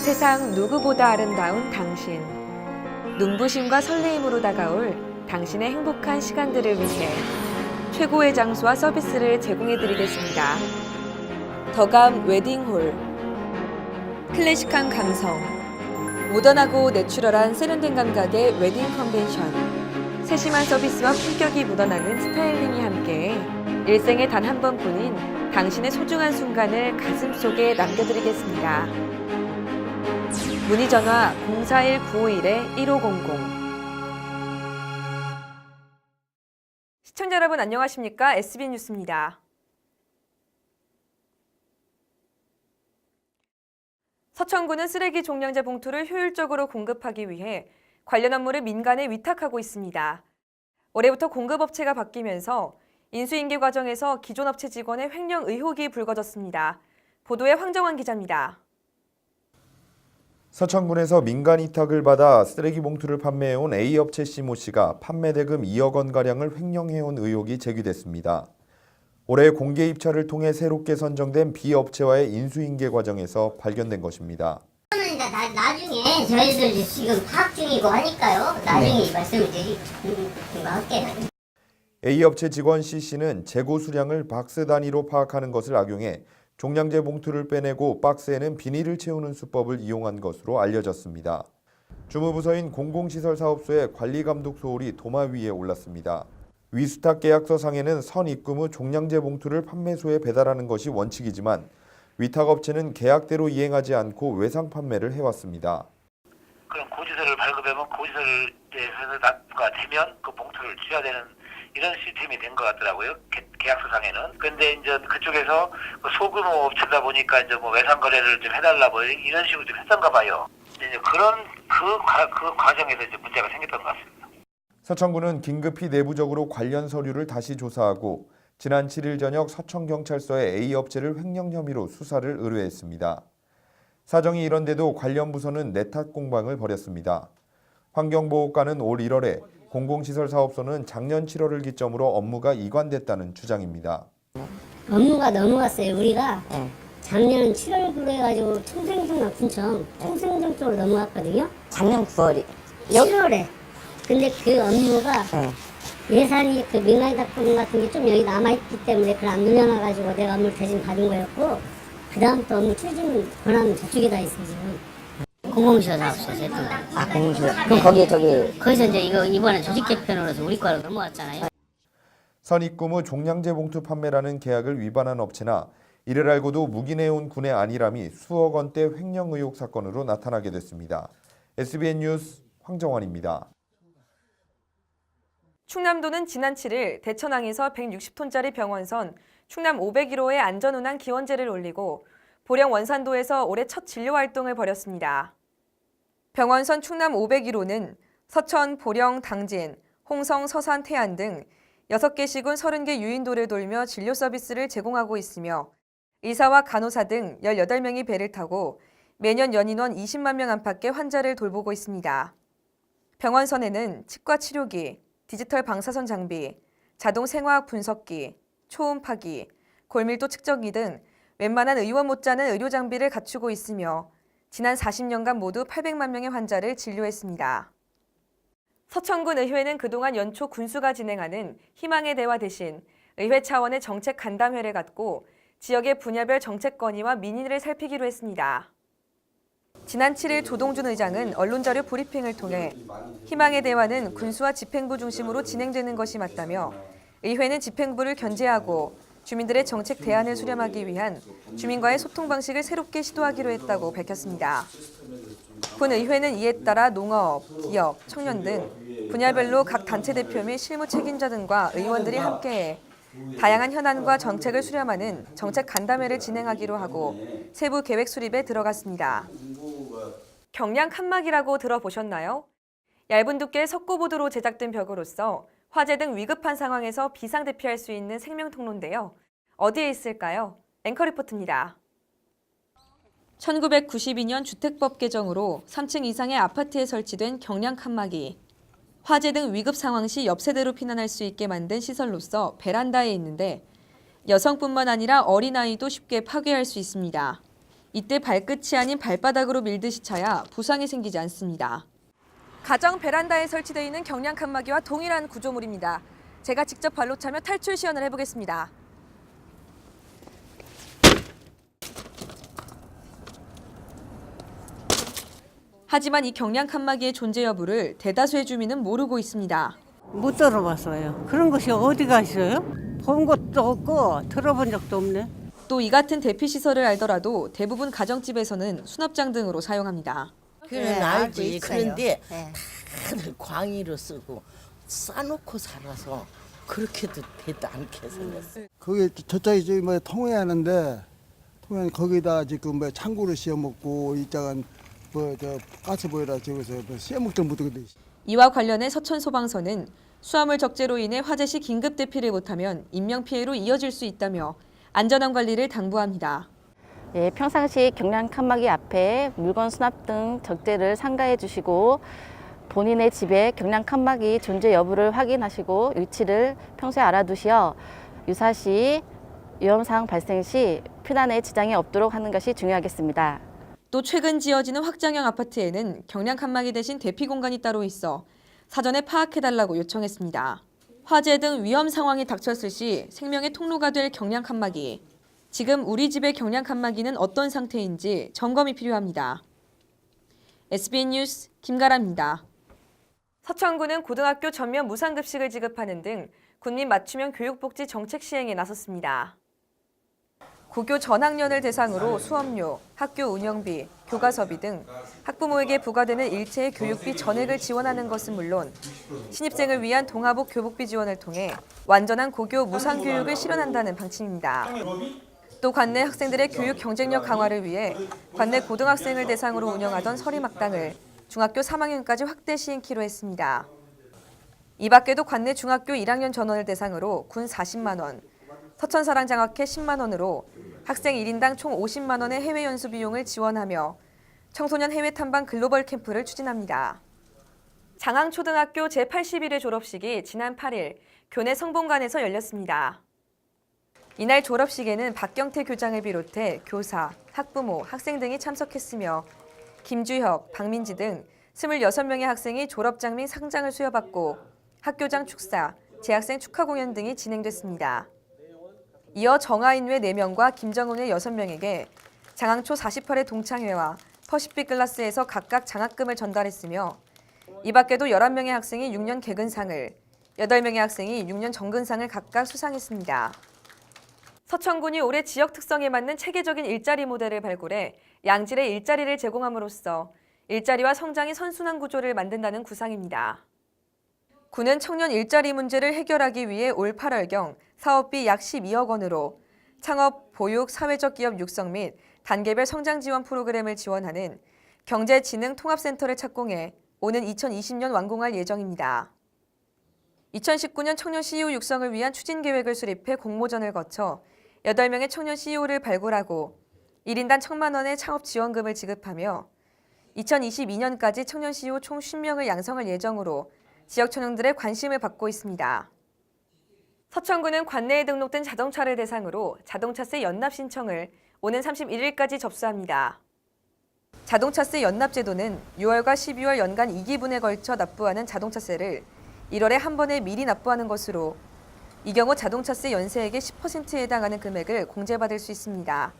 세상 누구보다 아름다운 당신. 눈부심과 설레임으로 다가올 당신의 행복한 시간들을 위해 최고의 장소와 서비스를 제공해드리겠습니다. 더감 웨딩홀. 클래식한 감성, 모던하고 내추럴한 세련된 감각의 웨딩 컨벤션. 세심한 서비스와 품격이 묻어나는 스타일링이 함께 일생에 단 한 번뿐인 당신의 소중한 순간을 가슴속에 남겨드리겠습니다. 문의 전화 041-951-1500. 시청자 여러분 안녕하십니까? SB 뉴스입니다. 서천구는 쓰레기 종량제 봉투를 효율적으로 공급하기 위해 관련 업무를 민간에 위탁하고 있습니다. 올해부터 공급업체가 바뀌면서 인수인계 과정에서 기존 업체 직원의 횡령 의혹이 불거졌습니다. 보도에 황정환 기자입니다. 서천군에서 민간 위탁을 받아 쓰레기 봉투를 판매해온 A업체 C모 씨가 판매 대금 2억 원가량을 횡령해온 의혹이 제기됐습니다. 올해 공개 입찰을 통해 새롭게 선정된 B업체와의 인수인계 과정에서 발견된 것입니다. 나중에 저희들 지금 파악 중이고 하니까요. 나중에 말씀을 드리고 할게요. A업체 직원 C씨는 재고 수량을 박스 단위로 파악하는 것을 악용해 종량제 봉투를 빼내고 박스에는 비닐을 채우는 수법을 이용한 것으로 알려졌습니다. 주무부서인 공공시설사업소의 관리감독 소홀이 도마 위에 올랐습니다. 위수탁 계약서상에는 선 입금 후 종량제 봉투를 판매소에 배달하는 것이 원칙이지만 위탁업체는 계약대로 이행하지 않고 외상 판매를 해왔습니다. 그럼 고지서를 발급하면 고지서를 납부가 되면 그 봉투를 줘야 되는 이런 시스템이 된 것 같더라고요. 계약서상에는. 근데 이제 그쪽에서 소규모 업체다 보니까 이제 뭐 외상 거래를 좀 해달라 뭐 이런 식으로 좀 했던가 봐요. 이제 그런 그 과정에서 이제 문제가 생겼던 것 같습니다. 서천구는 긴급히 내부적으로 관련 서류를 다시 조사하고 지난 7일 저녁 서천경찰서에 A업체를 횡령 혐의로 수사를 의뢰했습니다. 사정이 이런데도 관련 부서는 내탁 공방을 벌였습니다. 환경보호과는 올 1월에 공공시설사업소는 작년 7월을 기점으로 업무가 이관됐다는 주장입니다. 업무가 넘어갔어요. 우리가 작년 7월부로 해가지고 청생정 납품청 청생정 쪽으로 넘어갔거든요. 작년 9월이 7월에. 근데 그 업무가 예산이 그 민간위탁금 같은 게 좀 여기 남아있기 때문에 그걸 안 늘려놔가지고 내가 업무를 대신 받은 거였고 그 다음부터 업무 추진 권한은 저쪽에 다 있어요 지금. 공공시설사업소에서 했던 거. 아 공시설. 그럼 거기에 거기서 이제 이번에 조직 개편으로서 우리 과로 넘어왔잖아요. 선입금 후 종량제 봉투 판매라는 계약을 위반한 업체나 이를 알고도 묵인해온 군의 안일함이 수억 원대 횡령 의혹 사건으로 나타나게 됐습니다. SBN 뉴스 황정환입니다. 충남도는 지난 7일 대천항에서 160톤짜리 병원선 충남 501호에 안전운항 기원제를 올리고 보령 원산도에서 올해 첫 진료 활동을 벌였습니다. 병원선 충남 501호는 서천, 보령, 당진, 홍성, 서산, 태안 등 6개 시군 30개 유인도를 돌며 진료 서비스를 제공하고 있으며 의사와 간호사 등 18명이 배를 타고 매년 연인원 20만 명 안팎의 환자를 돌보고 있습니다. 병원선에는 치과 치료기, 디지털 방사선 장비, 자동 생화학 분석기, 초음파기, 골밀도 측정기 등 웬만한 의원 못지않은 의료 장비를 갖추고 있으며 지난 40년간 모두 800만 명의 환자를 진료했습니다. 서천군 의회는 그동안 연초 군수가 진행하는 희망의 대화 대신 의회 차원의 정책 간담회를 갖고 지역의 분야별 정책 건의와 민의를 살피기로 했습니다. 지난 7일 조동준 의장은 언론자료 브리핑을 통해 희망의 대화는 군수와 집행부 중심으로 진행되는 것이 맞다며 의회는 집행부를 견제하고 주민들의 정책 대안을 수렴하기 위한 주민과의 소통 방식을 새롭게 시도하기로 했다고 밝혔습니다. 군 의회는 이에 따라 농업, 기업, 청년 등 분야별로 각 단체 대표 및 실무 책임자 등과 의원들이 함께해 다양한 현안과 정책을 수렴하는 정책 간담회를 진행하기로 하고 세부 계획 수립에 들어갔습니다. 경량 칸막이라고 들어보셨나요? 얇은 두께의 석고보드로 제작된 벽으로서 화재 등 위급한 상황에서 비상 대피할 수 있는 생명통로인데요. 어디에 있을까요? 앵커 리포트입니다. 1992년 주택법 개정으로 3층 이상의 아파트에 설치된 경량 칸막이. 화재 등 위급 상황 시 옆 세대로 피난할 수 있게 만든 시설로서 베란다에 있는데 여성뿐만 아니라 어린아이도 쉽게 파괴할 수 있습니다. 이때 발끝이 아닌 발바닥으로 밀듯이 차야 부상이 생기지 않습니다. 가정 베란다에 설치되어 있는 경량 칸막이와 동일한 구조물입니다. 제가 직접 발로 차며 탈출 시연을 해보겠습니다. 하지만 이 경량 칸막이의 존재 여부를 대다수의 주민은 모르고 있습니다. 못 들어봤어요. 그런 것이 어디가 있어요? 본 것도 없고 들어본 적도 없네. 또 이 같은 대피 시설을 알더라도 대부분 가정집에서는 수납장 등으로 사용합니다. 그는 네, 알지. 알고 있어요. 그런데 네. 다들 광의로 쓰고 싸놓고 살아서 그렇게도 되도 않게 생겼어. 거기 저쪽에 저기 뭐 통해하는데 통해 거기다 지금 뭐 창고를 씌워 먹고 이자간 뭐 저 가스 보일러 저기서 뭐 씌워 먹도 못하게 돼 있어. 이와 관련해 서천소방서는 수화물 적재로 인해 화재 시 긴급 대피를 못하면 인명피해로 이어질 수 있다며 안전한 관리를 당부합니다. 예, 평상시 경량 칸막이 앞에 물건 수납 등 적재를 상가해 주시고 본인의 집에 경량 칸막이 존재 여부를 확인하시고 위치를 평소에 알아두시어 유사시 위험사항 발생 시 피난에 지장이 없도록 하는 것이 중요하겠습니다. 또 최근 지어지는 확장형 아파트에는 경량 칸막이 대신 대피 공간이 따로 있어 사전에 파악해달라고 요청했습니다. 화재 등 위험 상황이 닥쳤을 시 생명의 통로가 될 경량 칸막이. 지금 우리 집의 경량 칸막이는 어떤 상태인지 점검이 필요합니다. SBN 뉴스 김가라입니다. 서천구는 고등학교 전면 무상급식을 지급하는 등 국민 맞춤형 교육복지 정책 시행에 나섰습니다. 고교 전학년을 대상으로 수업료, 학교 운영비, 교과서비 등 학부모에게 부과되는 일체의 교육비 전액을 지원하는 것은 물론 신입생을 위한 동아복 교복비 지원을 통해 완전한 고교 무상교육을 실현한다는 방침입니다. 또 관내 학생들의 교육 경쟁력 강화를 위해 관내 고등학생을 대상으로 운영하던 서림학당을 중학교 3학년까지 확대 시행키로 했습니다. 이 밖에도 관내 중학교 1학년 전원을 대상으로 군 40만 원, 서천사랑장학회 10만 원으로 학생 1인당 총 50만 원의 해외 연수 비용을 지원하며 청소년 해외 탐방 글로벌 캠프를 추진합니다. 장항초등학교 제81회 졸업식이 지난 8일 교내 성본관에서 열렸습니다. 이날 졸업식에는 박경태 교장을 비롯해 교사, 학부모, 학생 등이 참석했으며 김주혁, 박민지 등 26명의 학생이 졸업장 및 상장을 수여받고 학교장 축사, 재학생 축하 공연 등이 진행됐습니다. 이어 정하인회 4명과 김정은회 6명에게 장항초 48회 동창회와 퍼시픽 클래스에서 각각 장학금을 전달했으며 이 밖에도 11명의 학생이 6년 개근상을, 8명의 학생이 6년 정근상을 각각 수상했습니다. 서천군이 올해 지역 특성에 맞는 체계적인 일자리 모델을 발굴해 양질의 일자리를 제공함으로써 일자리와 성장의 선순환 구조를 만든다는 구상입니다. 군은 청년 일자리 문제를 해결하기 위해 올 8월경 사업비 약 12억 원으로 창업, 보육, 사회적 기업 육성 및 단계별 성장 지원 프로그램을 지원하는 경제지능통합센터를 착공해 오는 2020년 완공할 예정입니다. 2019년 청년 CEO 육성을 위한 추진 계획을 수립해 공모전을 거쳐 8명의 청년 CEO를 발굴하고 1인당 1,000만 원의 창업 지원금을 지급하며 2022년까지 청년 CEO 총 50명을 양성할 예정으로 지역 청년들의 관심을 받고 있습니다. 서천구는 관내에 등록된 자동차를 대상으로 자동차세 연납 신청을 오는 31일까지 접수합니다. 자동차세 연납 제도는 6월과 12월 연간 2기분에 걸쳐 납부하는 자동차세를 1월에 한 번에 미리 납부하는 것으로 이 경우 자동차세 연세액의 10%에 해당하는 금액을 공제받을 수 있습니다.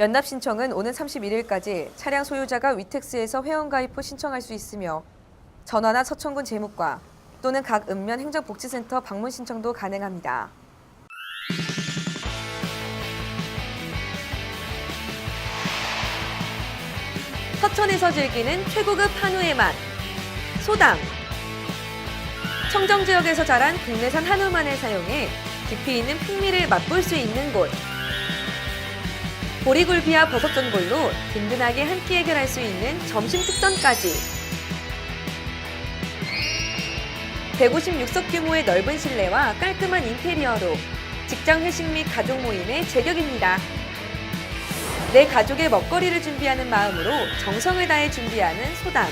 연납 신청은 오는 31일까지 차량 소유자가 위택스에서 회원가입 후 신청할 수 있으며 전화나 서천군 재무과 또는 각 읍면 행정복지센터 방문 신청도 가능합니다. 서천에서 즐기는 최고급 한우의 맛, 소담. 청정지역에서 자란 국내산 한우만을 사용해 깊이 있는 풍미를 맛볼 수 있는 곳. 보리굴비와 버섯전골로 든든하게 한 끼 해결할 수 있는 점심 특선까지. 156석 규모의 넓은 실내와 깔끔한 인테리어로 직장 회식 및 가족 모임의 제격입니다. 내 가족의 먹거리를 준비하는 마음으로 정성을 다해 준비하는 소담.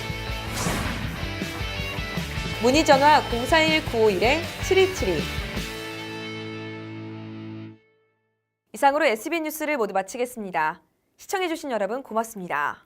문의 전화 041-951-7272. 이상으로 SBN 뉴스를 모두 마치겠습니다. 시청해주신 여러분 고맙습니다.